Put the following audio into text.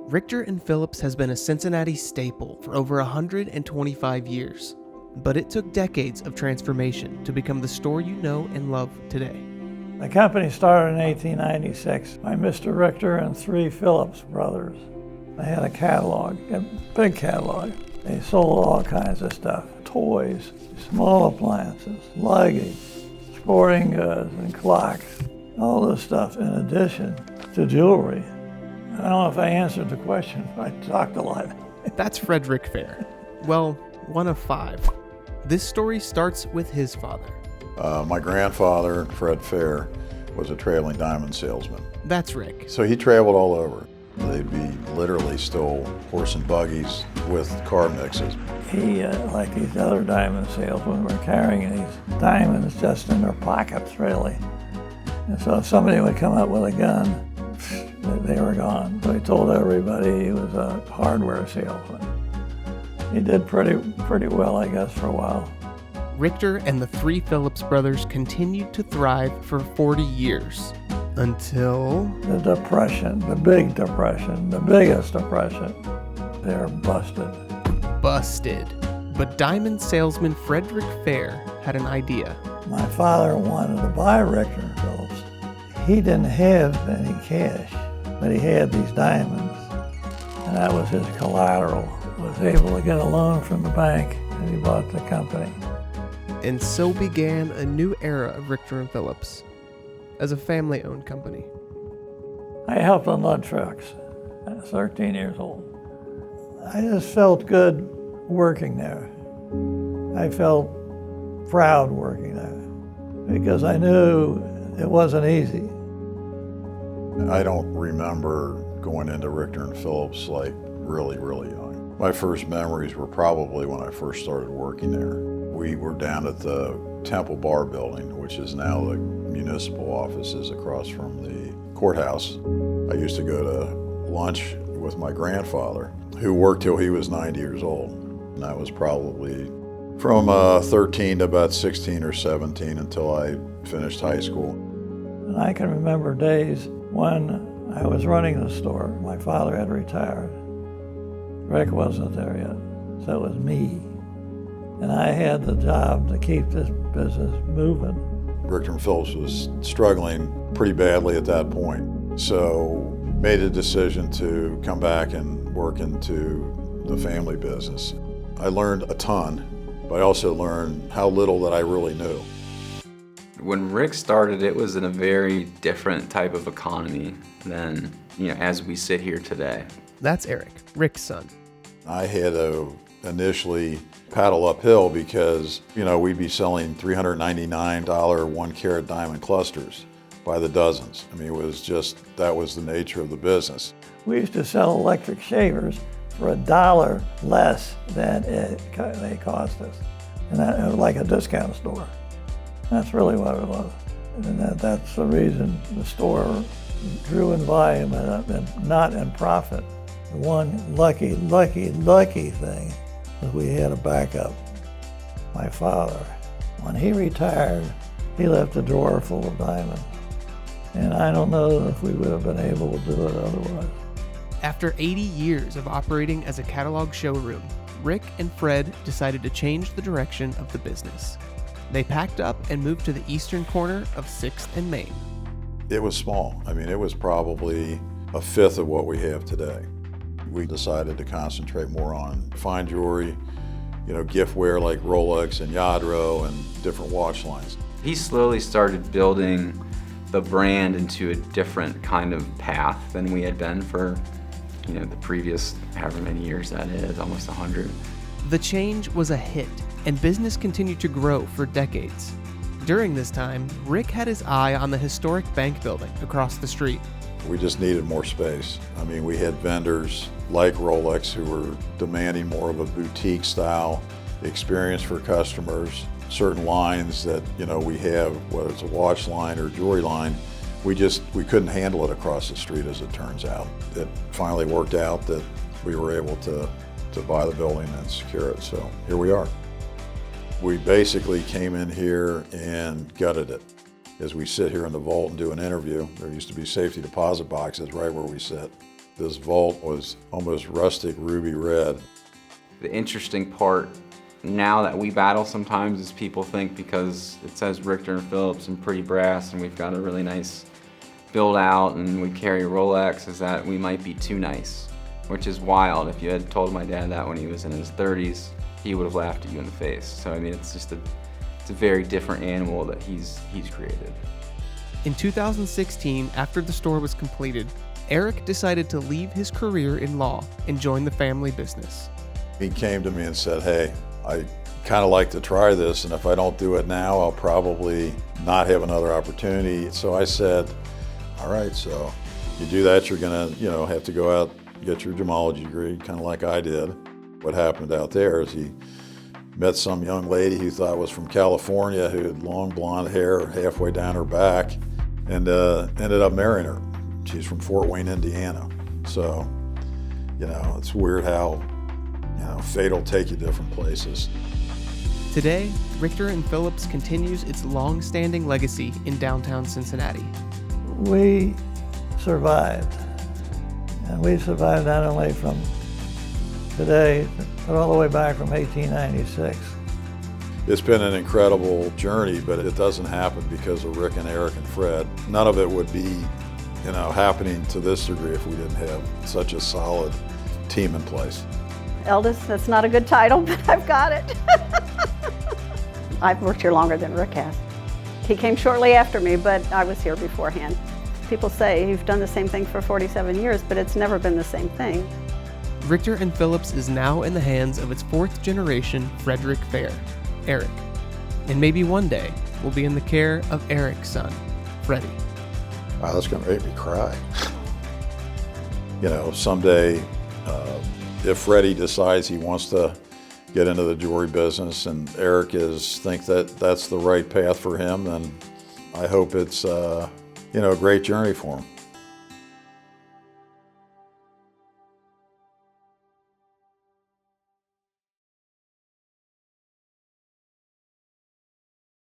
Richter & Phillips has been a Cincinnati staple for over 125 years, but it took decades of transformation to become the store you know and love today. The company started in 1896 by Mr. Richter and three Phillips brothers. They had a catalog, a big catalog. They sold all kinds of stuff, toys, small appliances, luggage, sporting goods, and clocks, all this stuff in addition to jewelry. I don't know if I answered the question, I talked a lot. That's Frederick Fair. Well, one of five. This story starts with his father. My grandfather, Fred Fair, was a traveling diamond salesman. That's Rick. So he traveled all over. They'd be literally stole horse and buggies with car mixes. He, like these other diamond salesmen, were carrying these diamonds just in their pockets, really. And so if somebody would come up with a gun, they were gone. So he told everybody he was a hardware salesman. He did pretty well, I guess, for a while. Richter and the three Phillips brothers continued to thrive for 40 years, until The Depression, the big depression, the biggest depression. They were busted. But diamond salesman Frederick Fair had an idea. My father wanted to buy Richter & Phillips. He didn't have any cash, but he had these diamonds, and that was his collateral. He was able to get a loan from the bank, and he bought the company. And so began a new era of Richter & Phillips as a family-owned company. I helped unload trucks. I was 13 years old. I just felt good working there. I felt proud working there because I knew it wasn't easy. I don't remember going into Richter & Phillips like really young. My first memories were probably when I first started working there. We were down at the Temple Bar building, which is now the municipal offices across from the courthouse. I used to go to lunch with my grandfather, who worked till he was 90 years old. And that was probably from 13 to about 16 or 17 until I finished high school. And I can remember days when I was running the store. My father had retired. Rick wasn't there yet, so it was me. And I had the job to keep this business moving. Richter & Phillips was struggling pretty badly at that point, so made a decision to come back and work into the family business. I learned a ton, but I also learned how little that I really knew. When Rick started, it was in a very different type of economy than, as we sit here today. That's Eric, Rick's son. I had to initially paddle uphill because, we'd be selling $399 1-carat diamond clusters by the dozens. I mean, that was the nature of the business. We used to sell electric shavers for $1 less than they cost us. And that was like a discount store. That's really what it was. And that's the reason the store grew in volume and not in profit. The one lucky thing was we had a backup. My father, when he retired, he left a drawer full of diamonds. And I don't know if we would have been able to do it otherwise. After 80 years of operating as a catalog showroom, Rick and Fred decided to change the direction of the business. They packed up and moved to the eastern corner of 6th and Main. It was small. I mean, it was probably a fifth of what we have today. We decided to concentrate more on fine jewelry, giftware like Rolex and Yadro and different watch lines. He slowly started building the brand into a different kind of path than we had been for, the previous however many years that is, almost 100. The change was a hit, and business continued to grow for decades. During this time, Rick had his eye on the historic bank building across the street. We just needed more space. I mean, we had vendors like Rolex who were demanding more of a boutique style experience for customers. Certain lines that, we have, whether it's a watch line or jewelry line, we couldn't handle it across the street, as it turns out. It finally worked out that we were able to buy the building and secure it, so here we are. We basically came in here and gutted it. As we sit here in the vault and do an interview, there used to be safety deposit boxes right where we sit. This vault was almost rustic ruby red. The interesting part now that we battle sometimes is people think because it says Richter and Phillips and pretty brass and we've got a really nice build out and we carry a Rolex, is that we might be too nice, which is wild. If you had told my dad that when he was in his 30s, he would have laughed at you in the face. So I mean, it's just it's a very different animal that he's created. In 2016, after the store was completed, Eric decided to leave his career in law and join the family business. He came to me and said, hey, I kind of like to try this, and if I don't do it now, I'll probably not have another opportunity. So I said, all right, so you do that, you're gonna, have to go out, get your gemology degree, kind of like I did. What happened out there is he met some young lady he thought was from California who had long blonde hair halfway down her back, and ended up marrying her. She's from Fort Wayne, Indiana. So, it's weird how, fate will take you different places. Today, Richter and Phillips continues its long-standing legacy in downtown Cincinnati. We survived. And we survived not only from today, but all the way back from 1896. It's been an incredible journey, but it doesn't happen because of Rick and Eric and Fred. None of it would be, happening to this degree if we didn't have such a solid team in place. Eldest, that's not a good title, but I've got it. I've worked here longer than Rick has. He came shortly after me, but I was here beforehand. People say you've done the same thing for 47 years, but it's never been the same thing. Richter and Phillips is now in the hands of its fourth generation Frederick Fair, Eric. And maybe one day will be in the care of Eric's son, Freddie. Wow, that's gonna make me cry. Someday, if Freddie decides he wants to get into the jewelry business and Eric think that that's the right path for him, then I hope it's a great journey for him.